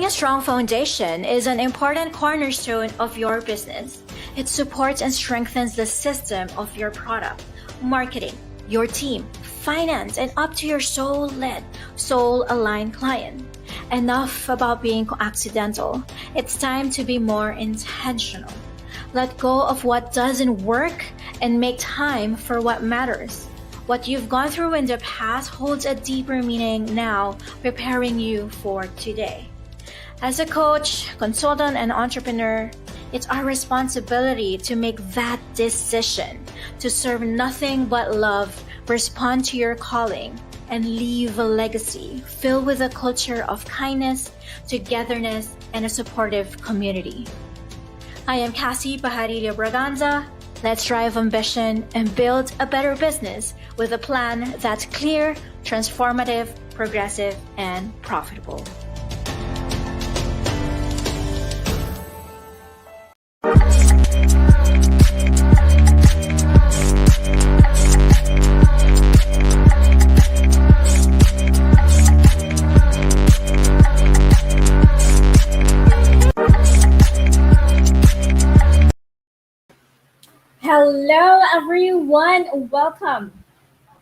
Having a strong foundation is an important cornerstone of your business. It supports and strengthens the system of your product, marketing, your team, finance, and up to your soul-led, soul-aligned client. Enough about being accidental. It's time to be more intentional. Let go of what doesn't work and make time for what matters. What you've gone through in the past holds a deeper meaning now, preparing you for today. As a coach, consultant, and entrepreneur, it's our responsibility to make that decision to serve nothing but love, respond to your calling, and leave a legacy filled with a culture of kindness, togetherness, and a supportive community. I am Cassie Pajarilla Braganza. Let's drive ambition and build a better business with a plan that's clear, transformative, progressive, and profitable. Hello, everyone. Welcome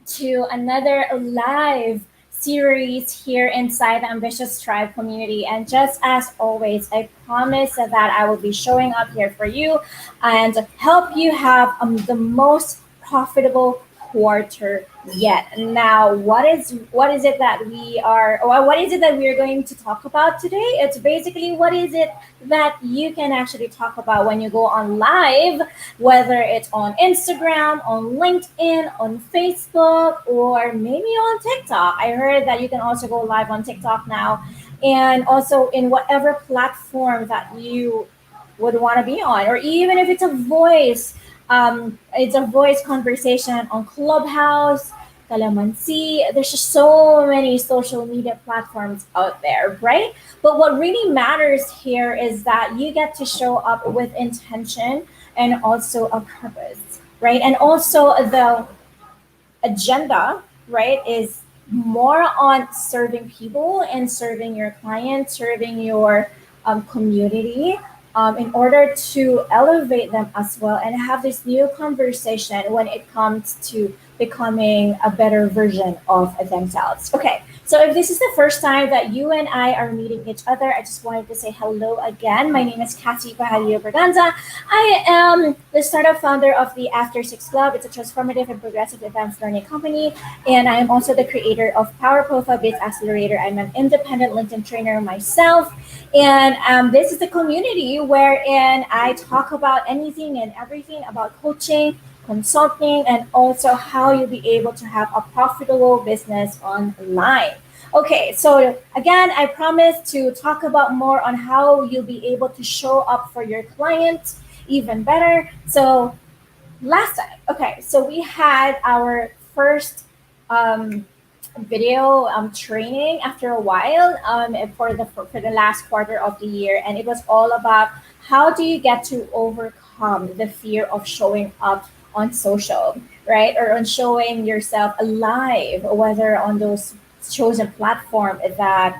to another live series here inside the Ambitious Tribe community. And just as always, I promise that I will be showing up here for you and help you have the most profitable quarter yet. Now, what is it that we are going to talk about today? It's basically what is it that you can actually talk about when you go on live, whether it's on Instagram, on LinkedIn, on Facebook, or maybe on TikTok. I heard that you can also go live on TikTok now, and also in whatever platform that you would want to be on, or even if it's a voice conversation on Clubhouse, Calamansi. There's just so many social media platforms out there, right? But what really matters here is that you get to show up with intention and also a purpose, right? And also the agenda, right, is more on serving people and serving your clients, serving your community, in order to elevate them as well and have this new conversation when it comes to becoming a better version of themselves. Okay, so if this is the first time that you and I are meeting each other, I just wanted to say hello again. My name is Cassie Pajarilla Braganza. I am the startup founder of the After Six Club. It's a transformative and progressive advanced learning company. And I am also the creator of Power Profile Based Accelerator. I'm an independent LinkedIn trainer myself. And this is the community wherein I talk about anything and everything about coaching, consulting, and also how you'll be able to have a profitable business online. Okay, so again, I promise to talk about more on how you'll be able to show up for your clients even better. So last time, okay, so we had our first video training after a while for the last quarter of the year, and it was all about how do you get to overcome the fear of showing up on social, right, or on showing yourself alive, whether on those chosen platform that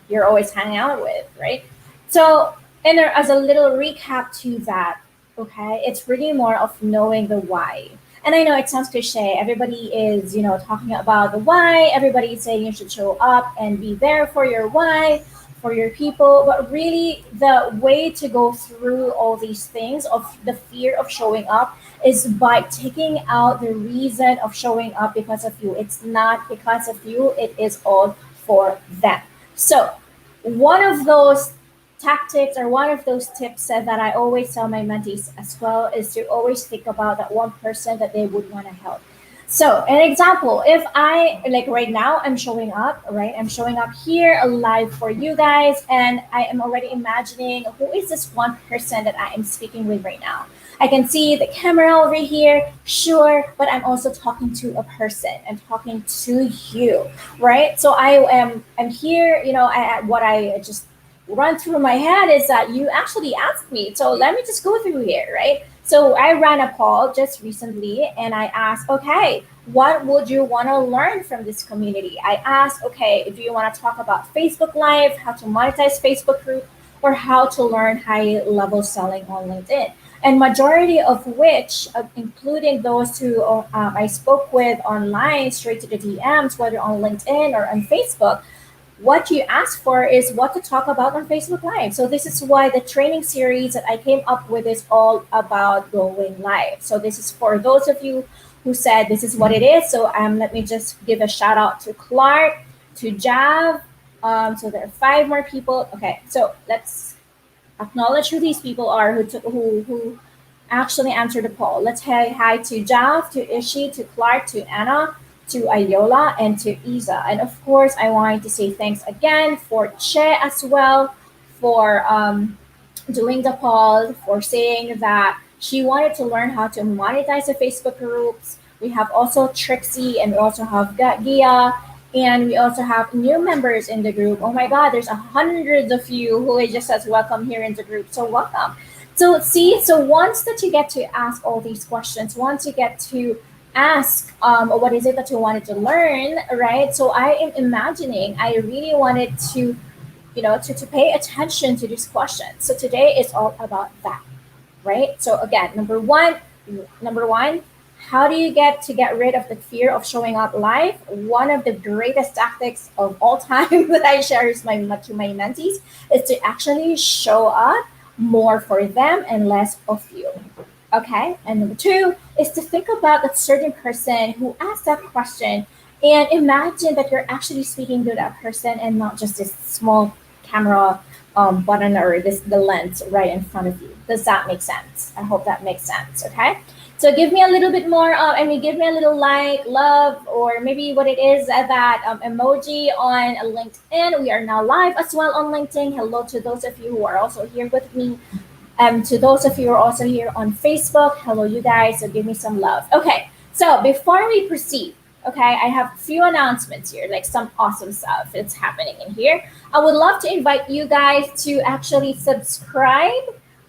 you're always hanging out with, right? So, and as a little recap to that, okay, it's really more of knowing the why. And I know it sounds cliche. Everybody is, talking about the why. Everybody is saying you should show up and be there for your why, for your people. But really, the way to go through all these things of the fear of showing up is by taking out the reason of showing up because of you. It's not because of you. It is all for them. So one of those tactics or one of those tips that I always tell my mentees as well is to always think about that one person that they would want to help. So an example, if I, like right now, I'm showing up, right? I'm showing up here live for you guys, and I am already imagining who is this one person that I am speaking with right now. I can see the camera over here, sure, but I'm also talking to a person. I'm talking to you, right? So I'm here, what I just run through my head is that you actually asked me. So let me just go through here, right? So I ran a poll just recently and I asked, okay, what would you want to learn from this community? I asked, okay, do you want to talk about Facebook Live, how to monetize Facebook group, or how to learn high level selling on LinkedIn? And majority of which, including those who I spoke with online, straight to the DMs, whether on LinkedIn or on Facebook, what you ask for is what to talk about on Facebook Live. So this is why the training series that I came up with is all about going live. So this is for those of you who said this is what it is. So let me just give a shout out to Clark, to Jav. So there are five more people. Okay, so let's acknowledge who these people are who actually answered the poll. Let's say hi to Jav, to Ishi, to Clark, to Anna, to Ayola, and to Isa. And of course, I wanted to say thanks again for Che as well for doing the poll, for saying that she wanted to learn how to monetize the Facebook groups. We have also Trixie, and we also have Gia, and we also have new members in the group. Oh my God, there's hundreds of you who I just says welcome here in the group. So welcome. So see, so once that you get to ask all these questions, once you get to ask what is it that you wanted to learn, right? So I am imagining I really wanted to to pay attention to these questions. So today is all about that, right? So again, number one, how do you get rid of the fear of showing up live? One of the greatest tactics of all time that I share to my mentees is to actually show up more for them and less of you. Okay. And number two is to think about that certain person who asked that question and imagine that you're actually speaking to that person and not just this small camera button or the lens right in front of you. Does that make sense? I hope that makes sense. Okay. So give me a little bit more. Give me a little like, love, or maybe what it is that emoji on LinkedIn. We are now live as well on LinkedIn. Hello to those of you who are also here with me. To those of you who are also here on Facebook, hello, you guys. So give me some love. Okay. So before we proceed, okay, I have a few announcements here, like some awesome stuff that's happening in here. I would love to invite you guys to actually subscribe,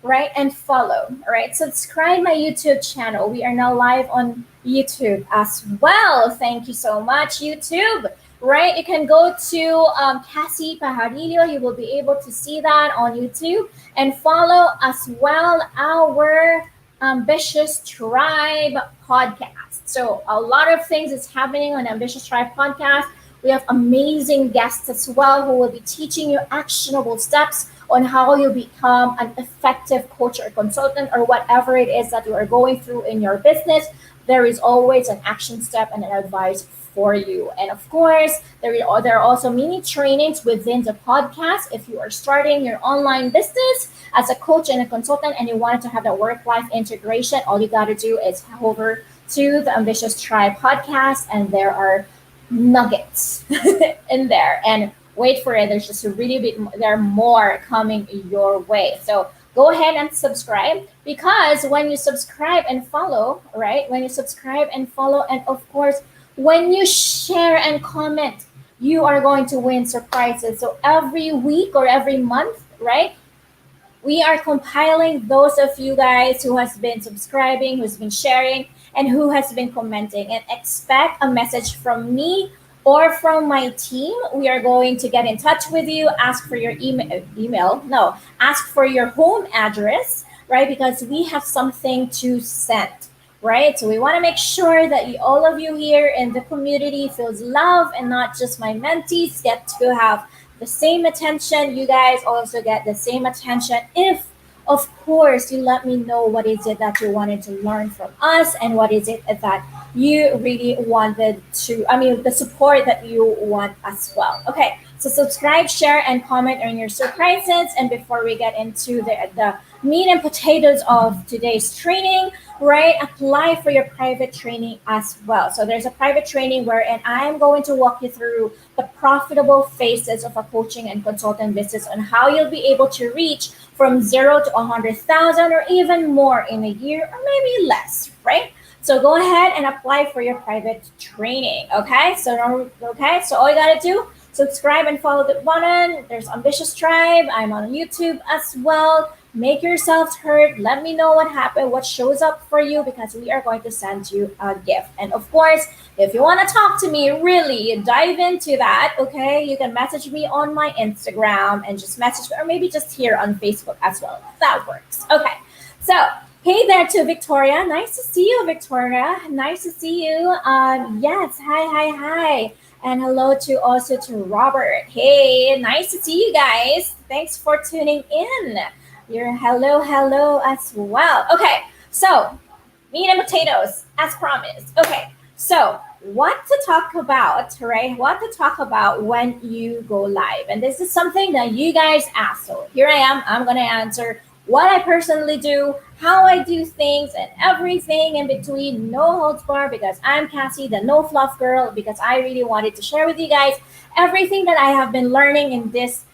right, and follow. All right, subscribe my YouTube channel. We are now live on YouTube as well. Thank you so much, YouTube. Right, you can go to Cassie Pajarillo. You will be able to see that on YouTube and follow as well our Ambitious Tribe podcast. So a lot of things is happening on Ambitious Tribe podcast. We have amazing guests as well who will be teaching you actionable steps on how you become an effective coach or consultant or whatever it is that you are going through in your business. There is always an action step and an advice for you. And of course, there are also mini trainings within the podcast. If you are starting your online business as a coach and a consultant and you wanted to have that work-life integration, all you got to do is head over to the Ambitious Tribe podcast, and there are nuggets in there. And wait for it. There's just a really bit. There are more coming your way. So go ahead and subscribe, because when you subscribe and follow, right? When you subscribe and follow, and of course, when you share and comment, you are going to win surprises. So every week or every month, right? We are compiling those of you guys who has been subscribing, who's been sharing, and who has been commenting, and expect a message from me or from my team. We are going to get in touch with you, ask for your ask for your home address, right? Because we have something to send, right? So we want to make sure that all of you here in the community feels love, and not just my mentees get to have the same attention. You guys also get the same attention if, of course, you let me know what is it that you wanted to learn from us, and what is it that you really wanted to, the support that you want as well. Okay, so subscribe, share, and comment on your surprises. And before we get into the meat and potatoes of today's training, right, apply for your private training as well. So there's a private training wherein I am going to walk you through the profitable phases of a coaching and consultant business, on how you'll be able to reach from 0 to 100,000 or even more in a year, or maybe less, right? So go ahead and apply for your private training. Okay, so all you gotta do, subscribe and follow the button. There's Ambitious Tribe. I'm on YouTube as well. Make yourselves heard. Let me know what happened, what shows up for you, because we are going to send you a gift. And of course, if you want to talk to me, really dive into that, okay? You can message me on my Instagram and just message me, or maybe just here on Facebook as well. That works. Okay. So, hey there to Victoria. Nice to see you, Victoria. Nice to see you. Yes. Hi, hi, hi. And hello to also to Robert. Hey, nice to see you guys. Thanks for tuning in. Your hello, hello as well. Okay, so meat and potatoes, as promised. Okay, so what to talk about, right? What to talk about when you go live. And this is something that you guys asked. So here I am. I'm going to answer what I personally do, how I do things, and everything in between. No holds bar, because I'm Cassie, the no fluff girl, because I really wanted to share with you guys everything that I have been learning in this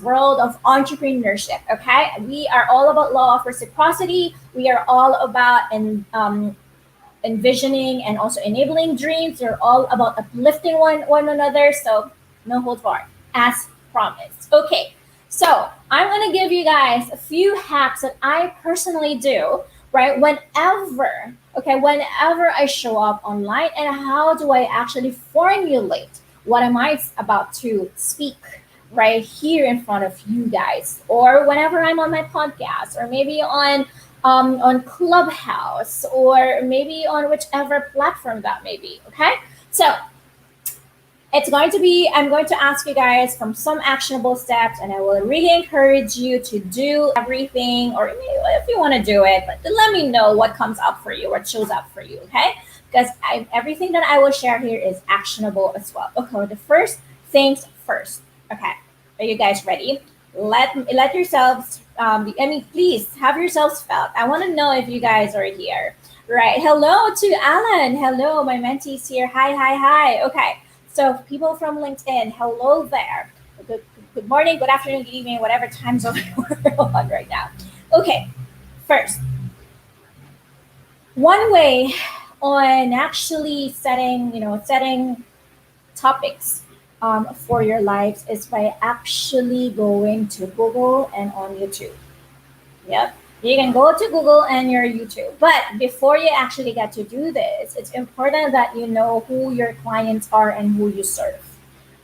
world of entrepreneurship. Okay, we are all about law of reciprocity. We are all about envisioning and also enabling dreams. We're all about uplifting one another. So no holds barred, as promised. Okay, so I'm gonna give you guys a few hacks that I personally do. Right, whenever I show up online, and how do I actually formulate what am I about to speak right here in front of you guys, or whenever I'm on my podcast, or maybe on Clubhouse, or maybe on whichever platform that may be. Okay, so it's going to be, I'm going to ask you guys from some actionable steps, and I will really encourage you to do everything, or if you want to do it, but let me know what comes up for you, what shows up for you. Okay, because everything that I will share here is actionable as well. Okay, the first things first. Okay, are you guys ready? Let yourselves. Please have yourselves felt. I want to know if you guys are here. Right. Hello to Alan. Hello, my mentees here. Hi, hi, hi. Okay. So people from LinkedIn, hello there. Good morning, good afternoon, good evening, whatever time zone you're on right now. Okay. First, one way on actually setting topics for your lives is by actually going to Google and on YouTube. Yep. You can go to Google and your YouTube. But before you actually get to do this, it's important that you know who your clients are and who you serve.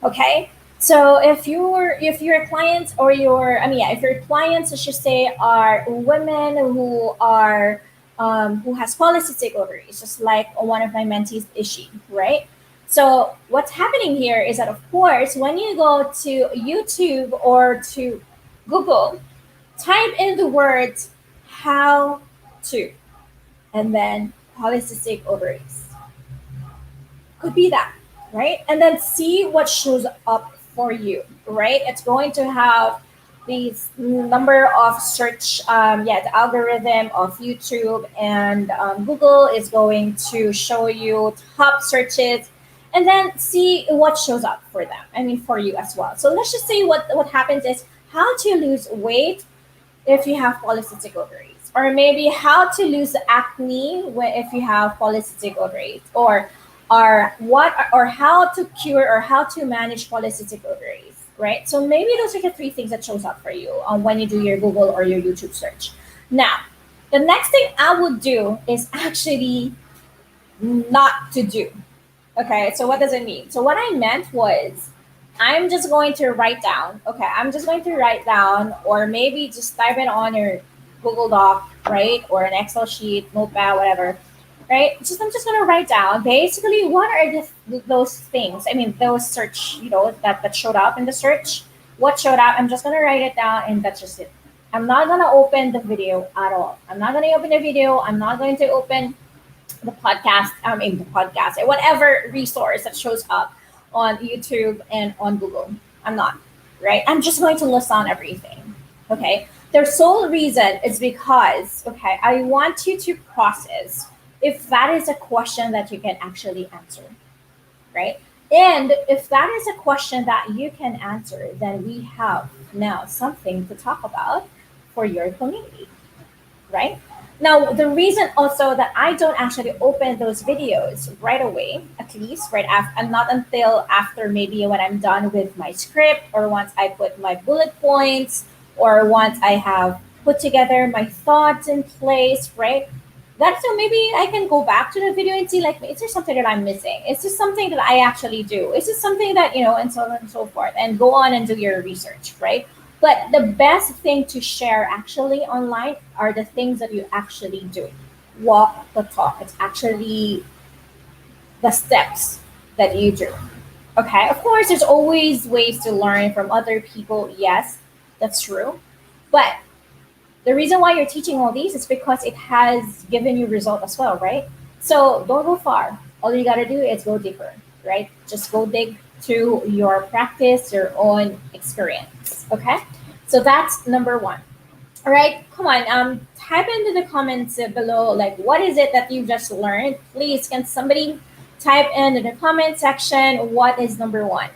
Okay? So if your clients or your if your clients, I should say, are women who has polycystic ovaries, just like one of my mentees, Ishi, right? So what's happening here is that, of course, when you go to YouTube or to Google, type in the words how to, and then polycystic ovaries. Could be that, right? And then see what shows up for you, right? It's going to have these number of search, the algorithm of YouTube and Google is going to show you top searches, and then see what shows up for them. For you as well. So let's just say what happens is how to lose weight if you have polycystic ovaries, or maybe how to lose acne if you have polycystic ovaries, or how to cure or how to manage polycystic ovaries, right? So maybe those are the three things that shows up for you when you do your Google or your YouTube search. Now, the next thing I would do is actually not to do. Okay, so what does it mean? So what I meant was I'm just going to write down. Okay, I'm just going to write down, or maybe just type it on your Google Doc, right? Or an Excel sheet, notepad, whatever, right? I'm just going to write down basically what are those things. Those search, that showed up in the search. What showed up? I'm just going to write it down, and that's just it. I'm not going to open the video at all. I'm not going to open the video. I'm not going to open the podcast, whatever resource that shows up on YouTube and on Google. I'm not, right? I'm just going to list on everything. Okay. Their sole reason is because, okay, I want you to process if that is a question that you can actually answer, right? And if that is a question that you can answer, then we have now something to talk about for your community, right? Now, the reason also that I don't actually open those videos right away, at least right after, and not until after maybe when I'm done with my script, or once I put my bullet points, or once I have put together my thoughts in place, right? That's so maybe I can go back to the video and see like, is there something that I'm missing? Is this something that I actually do? Is this something that, and so on and so forth, and go on and do your research, right? But the best thing to share actually online are the things that you actually do. Walk the talk. It's actually the steps that you do. Okay, of course, there's always ways to learn from other people. Yes, that's true. But the reason why you're teaching all these is because it has given you result as well, right? So don't go far. All you gotta do is go deeper, right? Just go dig through your practice, your own experience. Okay, so that's number one. All right, come on. Type into the comments below, like, what is it that you just learned? Please, can somebody type in the comment section what is number one?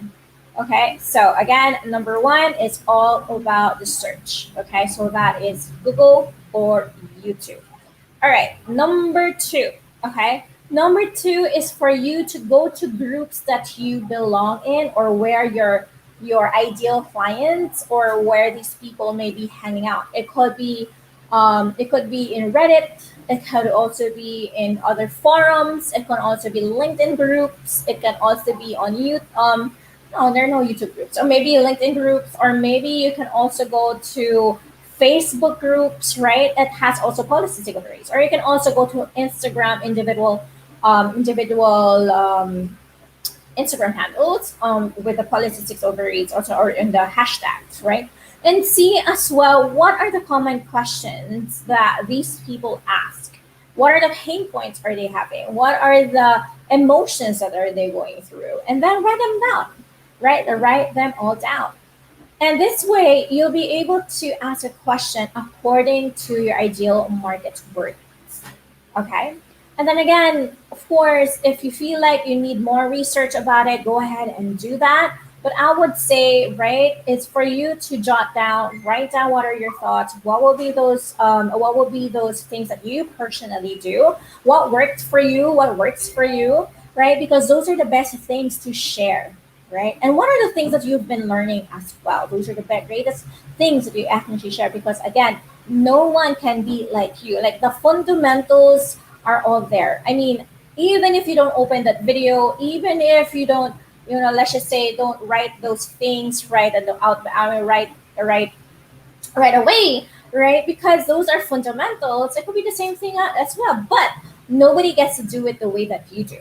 Okay, so again, number one is all about the search. Okay, so that is Google or YouTube. All right, number two. Okay, number two is for you to go to groups that you belong in or where your ideal clients or where these people may be hanging out. It could be in Reddit. It could also be in other forums. It can also be LinkedIn groups. It can also be on YouTube. No, there are no YouTube groups. Or maybe LinkedIn groups, or maybe you can also go to Facebook groups, right? It has also policy signatories, or you can also go to Instagram individual Instagram handles with the policy six over eight also or in the hashtags, right? And see as well what are the common questions that these people ask. What are the pain points are they having? What are the emotions that are they going through? And then write them down, right? Write them all down. And this way, you'll be able to ask a question according to your ideal market worth. Okay. And then again, of course, if you feel like you need more research about it, go ahead and do that. But I would say, right, it's for you to write down what are your thoughts, what will be those things that you personally do, what worked for you, what works for you, right? Because those are the best things to share, right? And what are the things that you've been learning as well? Those are the greatest things that you actually share because again, no one can be like you. Like the fundamentals are all there. I mean, even if you don't open that video, even if you don't, let's just say don't write those things right at the out, I mean, right away, right? Because those are fundamentals. It could be the same thing as well, but nobody gets to do it the way that you do,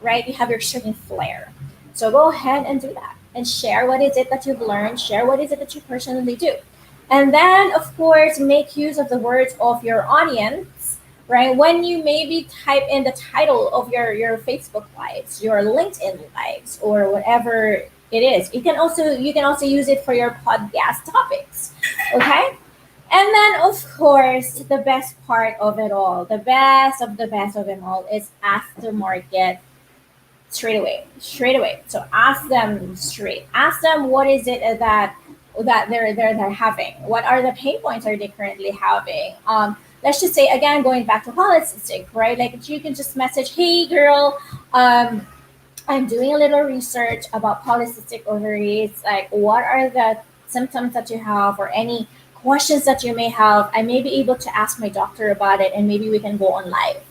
right? You have your certain flair. So go ahead and do that and share what is it that you've learned, share what is it that you personally do. And then, of course, make use of the words of your audience, right? When you maybe type in the title of your Facebook lives, your LinkedIn lives, or whatever it is, you can also use it for your podcast topics, okay? And then, of course, the best part of it all, the best of the best of them all is aftermarket straight away. So ask them straight. Ask them what is it that they're having. What are the pain points are they currently having? Let's just say again, going back to holistic, right? Like you can just message, hey girl, I'm doing a little research about polycystic ovaries. Like, what are the symptoms that you have, or any questions that you may have? I may be able to ask my doctor about it, and maybe we can go on live,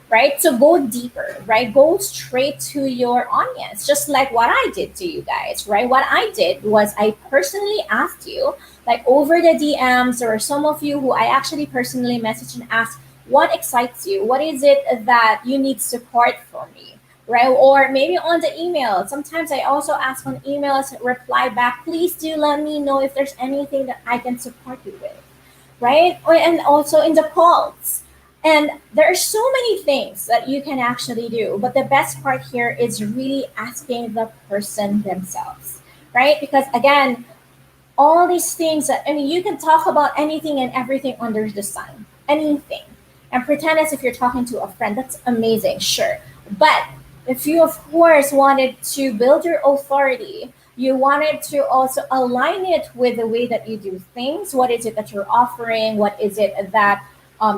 right? So go deeper, right? Go straight to your audience, just like what I did to you guys, right? What I did was I personally asked you, like over the DMs, or some of you who I actually personally messaged and asked, what excites you? What is it that you need support from me? Right? Or maybe on the email. Sometimes I also ask on emails, reply back, please do let me know if there's anything that I can support you with, right? And also in the calls. And there are so many things that you can actually do. But the best part here is really asking the person themselves, right? Because again, all these things that, I mean, you can talk about anything and everything under the sun, anything, and pretend as if you're talking to a friend. That's amazing, sure. But if you, of course, wanted to build your authority, you wanted to also align it with the way that you do things. What is it that you're offering? What is it that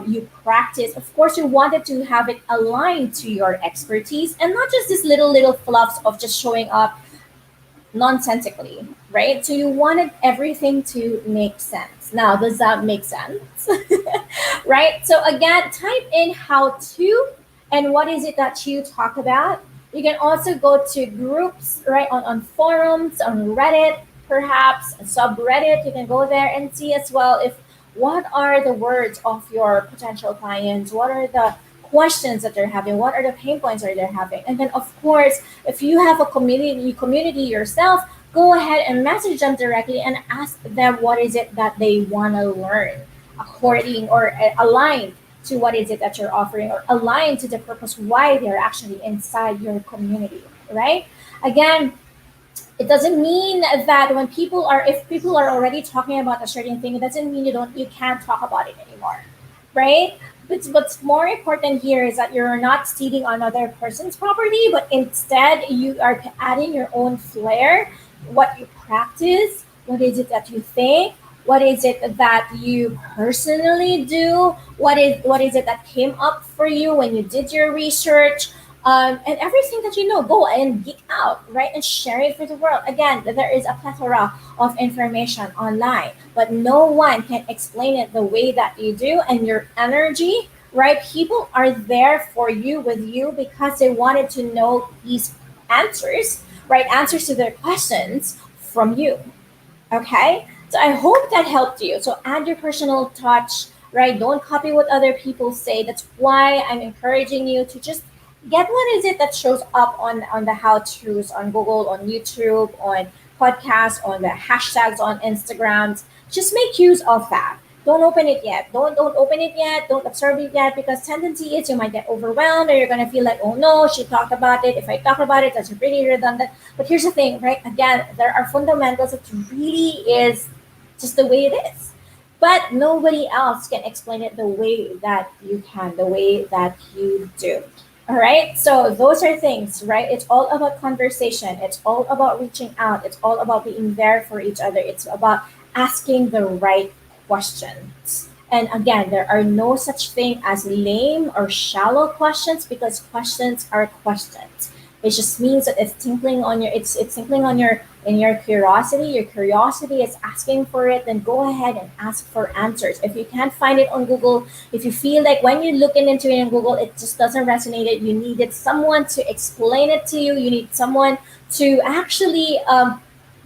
you practice? Of course, you wanted to have it aligned to your expertise and not just this little fluffs of just showing up nonsensically, right? So you wanted everything to make sense. Now, does that make sense? Right? So again, type in how to and what is it that you talk about. You can also go to groups, right, on forums, on Reddit, perhaps a subreddit. You can go there and see as well if what are the words of your potential clients, what are the questions that they're having, what are the pain points that they're having. And then of course, if you have a community yourself, go ahead and message them directly and ask them what is it that they want to learn according or aligned to what is it that you're offering or aligned to the purpose why they're actually inside your community, right? Again, it doesn't mean that when people are if people are already talking about a certain thing, it doesn't mean you can't talk about it anymore, right? But what's more important here is that you're not stealing another person's property, but instead you are adding your own flair, what you practice, what is it that you think, what is it that you personally do, what is it that came up for you when you did your research, and everything that you know, go and geek out, right? And share it for the world. Again, there is a plethora of information online, but no one can explain it the way that you do. And your energy, right? People are there for you, with you, because they wanted to know these answers, right? Answers to their questions from you. Okay? So I hope that helped you. So add your personal touch, right? Don't copy what other people say. That's why I'm encouraging you to just get what is it that shows up on the how to's on Google, on YouTube, on podcasts, on the hashtags on Instagrams. Just make use of that. Don't open it yet. Don't open it yet. Don't absorb it yet, because tendency is you might get overwhelmed, or you're gonna feel like, oh no, she talked about it. If I talk about it, that's pretty redundant. But here's the thing, right? Again, there are fundamentals that really is just the way it is. But nobody else can explain it the way that you can, the way that you do. All right. So those are things, right? It's all about conversation. It's all about reaching out. It's all about being there for each other. It's about asking the right questions. And again, there are no such thing as lame or shallow questions, because questions are questions. It just means that it's tinkling on your in your curiosity. Your curiosity is asking for it, then go ahead and ask for answers. If you can't find it on Google, if you feel like when you're looking into it in Google, it just doesn't resonate, it you needed someone to explain it to you. You need someone to actually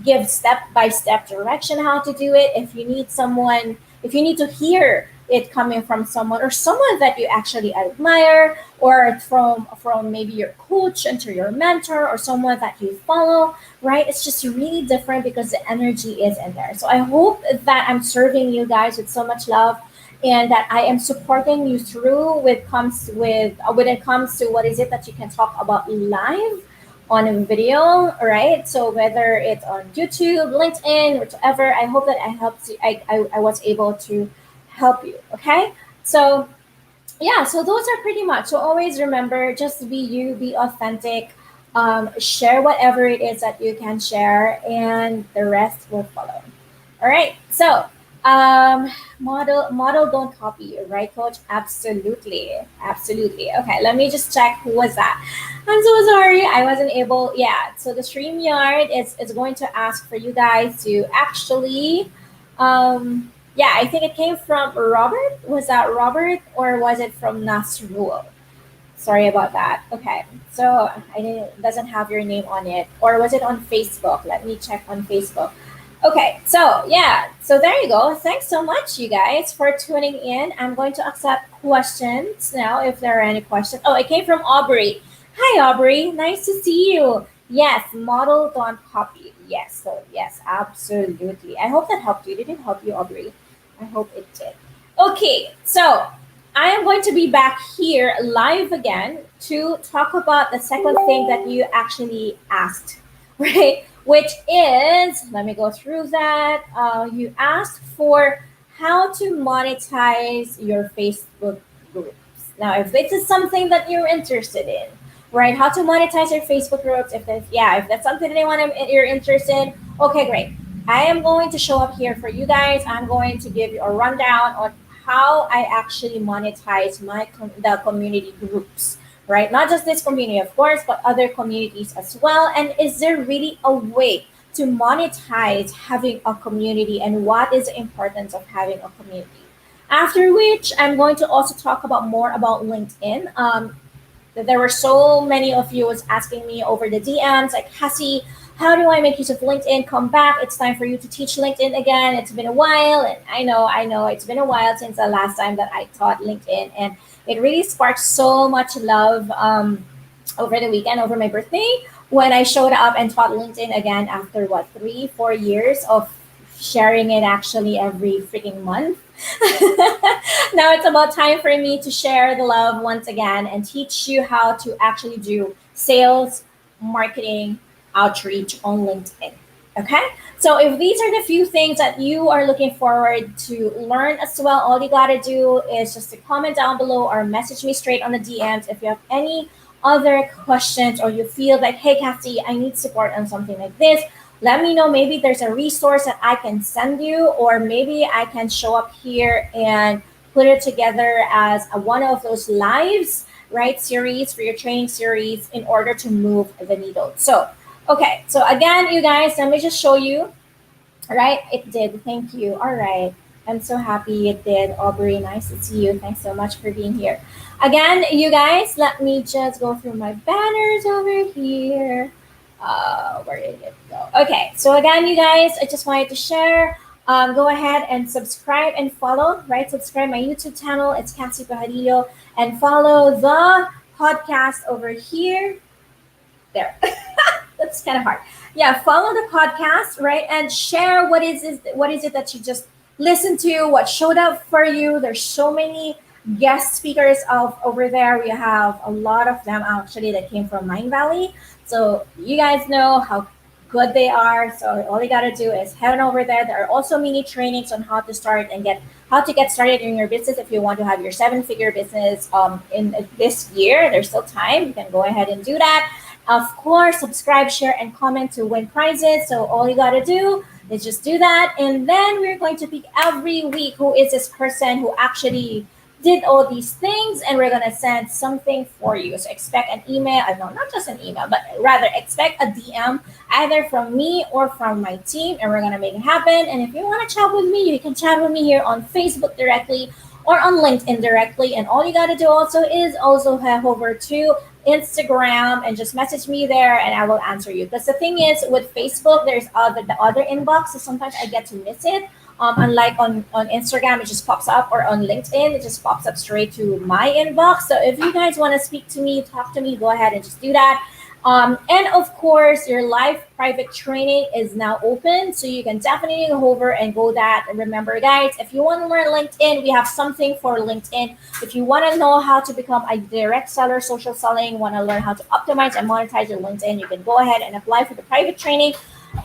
give step by step direction how to do it. If you need someone, if you need to hear it coming from someone, or someone that you actually admire, or from maybe your coach into your mentor, or someone that you follow, right? It's just really different because the energy is in there. So I hope that I'm serving you guys with so much love, and that I am supporting you through when it comes to what is it that you can talk about live on a video, right? So whether it's on YouTube, LinkedIn, whatever, I hope that I helped you. I was able to help you. Okay. So yeah, so those are pretty much. So always remember, just be you, be authentic, share whatever it is that you can share, and the rest will follow. All right. So, model don't copy, right, coach? Absolutely, absolutely. Okay, let me just check who was that. I'm so sorry, I wasn't able. Yeah. So the StreamYard is going to ask for you guys to actually, yeah, I think it came from Robert. Was that Robert, or was it from Nasrul? Sorry about that. Okay, so I didn't doesn't have your name on it, or was it on Facebook? Let me check on Facebook. Okay, so yeah, so there you go. Thanks so much, you guys, for tuning in. I'm going to accept questions now if there are any questions. Oh, it came from Aubrey. Hi, Aubrey. Nice to see you. Yes, model don't copy. Yes, so yes, absolutely. I hope that helped you. Did it help you, Aubrey? I hope it did. Okay, so I am going to be back here live again to talk about the second thing that you actually asked, right? Which is, let me go through that. You asked for how to monetize your Facebook groups. Now, if this is something that you're interested in, right? How to monetize your Facebook groups. If that's something that you're interested in, okay, great. I am going to show up here for you guys. I'm going to give you a rundown on how I actually monetize the community groups, right? Not just this community, of course, but other communities as well. And is there really a way to monetize having a community, and what is the importance of having a community? After which, I'm going to also talk about more about LinkedIn. There were so many of you was asking me over the DMs, like, Cassie, how do I make use of LinkedIn? Come back. It's time for you to teach LinkedIn again. It's been a while. And I know it's been a while since the last time that I taught LinkedIn. And it really sparked so much love over the weekend, over my birthday, when I showed up and taught LinkedIn again after what, 3, 4 years of sharing it actually every freaking month. Now it's about time for me to share the love once again and teach you how to actually do sales, marketing, outreach on LinkedIn. Okay? So if these are the few things that you are looking forward to learn as well, all you gotta do is just to comment down below or message me straight on the DMs if you have any other questions, or you feel like, hey Cassie, I need support on something like this. Let me know. Maybe there's a resource that I can send you, or maybe I can show up here and put it together as one of those lives, right? Series for your training series in order to move the needle. So, okay. So again, you guys, let me just show you, right? It did. Thank you. All right. I'm so happy it did. Aubrey, nice to see you. Thanks so much for being here. Again, you guys, let me just go through my banners over here. Where did it go? Okay, so again, you guys, I just wanted to share. Go ahead and subscribe and follow, right? Subscribe my YouTube channel. It's Cassie Pajarillo. And follow the podcast over here. There. That's kind of hard. Yeah, follow the podcast, right? And share what is it that you just listened to, what showed up for you. There's so many guest speakers of over there. We have a lot of them actually that came from Mind Valley. So you guys know how good they are. So all you gotta do is head on over there. There are also mini trainings on how to start and get started in your business if you want to have your 7-figure business in this year. There's still time. You can go ahead and do that. Of course, subscribe, share, and comment to win prizes. So all you gotta do is just do that. And then we're going to pick every week who is this person who actually did all these things, and we're going to send something for you. So expect an email, no, not just an email, but rather expect a DM either from me or from my team, and we're going to make it happen. And if you want to chat with me, you can chat with me here on Facebook directly or on LinkedIn directly. And all you got to do also is also head over to Instagram and just message me there, and I will answer you. Because the thing is, with Facebook, there's the other inbox, so sometimes I get to miss it. Unlike on Instagram, it just pops up, or on LinkedIn, it just pops up straight to my inbox. So if you guys want to speak to me, talk to me, go ahead and just do that. And of course, your live private training is now open, so you can definitely go over and go that. And remember, guys, if you want to learn LinkedIn, we have something for LinkedIn. If you want to know how to become a direct seller, social selling, want to learn how to optimize and monetize your LinkedIn, you can go ahead and apply for the private training.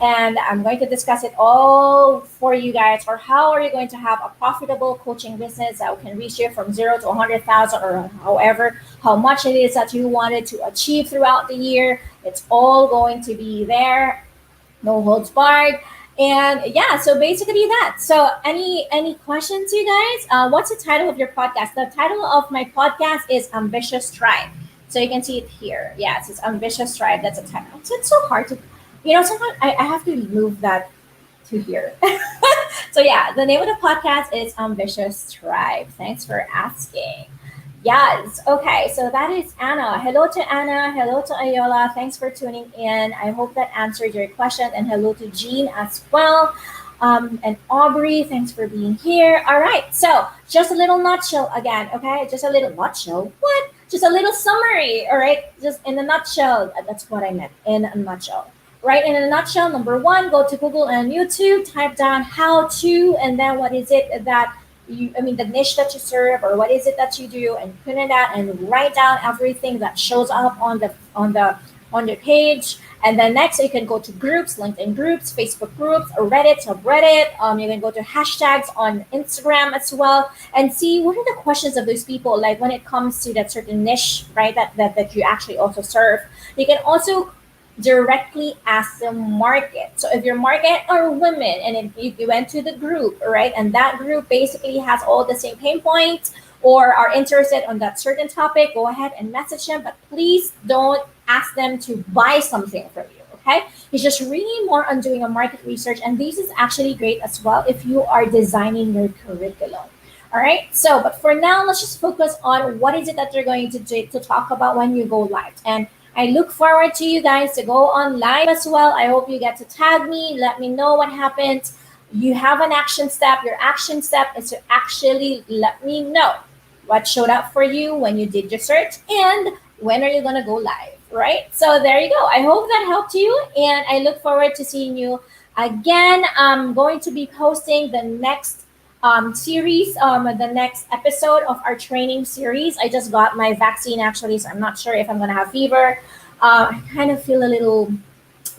And I'm going to discuss it all for you guys, or how are you going to have a profitable coaching business that can reach you from 0 to 100,000, or however, how much it is that you wanted to achieve throughout the year. It's all going to be there, no holds barred. And yeah, so basically that. So any questions, you guys? What's the title of your podcast? The title of my podcast is Ambitious Tribe. So you can see it here. Yes, it's Ambitious Tribe. That's a title. So it's so hard to, sometimes I have to move that to here. So yeah, the name of the podcast is Ambitious Tribe. Thanks for asking. Yes. Okay. So that is Anna. Hello to Anna. Hello to Ayola. Thanks for tuning in. I hope that answered your question. And hello to Jean as well. And Aubrey, thanks for being here. All right. So just a little nutshell again. Okay. Just a little nutshell. What? Just a little summary. All right. Just in a nutshell. That's what I meant. In a nutshell. Right, in a nutshell, number one, go to Google and YouTube, type down how to, and then what is it that the niche that you serve, or what is it that you do, and put it out and write down everything that shows up on the page. And then next, you can go to groups, LinkedIn groups, Facebook groups, or Reddit, subreddit. You can go to hashtags on Instagram as well, and see what are the questions of those people, like when it comes to that certain niche, right, that you actually also serve. You can also directly ask the market. So if your market are women, and if you went to the group, right, and that group basically has all the same pain points, or are interested on that certain topic, go ahead and message them, but please don't ask them to buy something from you. Okay, it's just really more on doing a market research, and this is actually great as well if you are designing your curriculum. All right. So, but for now, let's just focus on what is it that you're going to do, to talk about when you go live. And I look forward to you guys to go on live as well. I hope you get to tag me, let me know what happened. You have an action step. Your action step is to actually let me know what showed up for you when you did your search and when are you going to go live, right? So there you go. I hope that helped you, and I look forward to seeing you again. I'm going to be posting the next series, the next episode of our training series. I just got my vaccine actually, so I'm not sure if I'm going to have fever. I kind of feel a little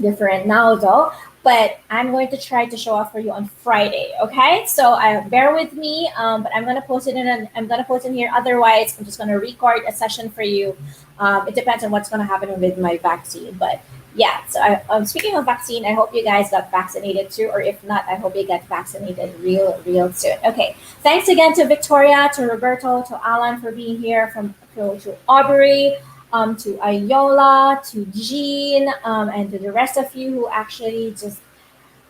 different now though, but I'm going to try to show up for you on Friday. Okay, so bear with me, but I'm gonna post it in, and I'm gonna post in here. Otherwise, I'm just gonna record a session for you. It depends on what's gonna happen with my vaccine, but yeah. So speaking of vaccine, I hope you guys got vaccinated too, or if not, I hope you get vaccinated real soon. Okay, thanks again to Victoria, to Roberto, to Alan for being here, to Aubrey, to Ayola, to Jean, and to the rest of you who actually just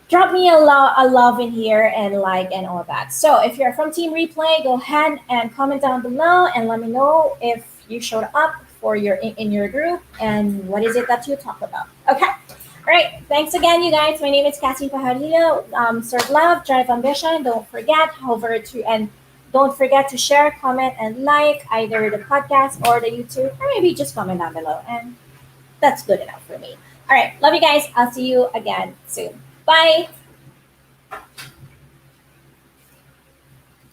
drop me a love in here and like and all that. So if you're from Team Replay, go ahead and comment down below and let me know if you showed up for your in your group and what is it that you talk about. Okay. All right. Thanks again, you guys. My name is Cassie Pajarino. Serve love, drive ambition. Don't forget to share, comment, and like either the podcast or the YouTube, or maybe just comment down below. And that's good enough for me. All right. Love you guys. I'll see you again soon. Bye.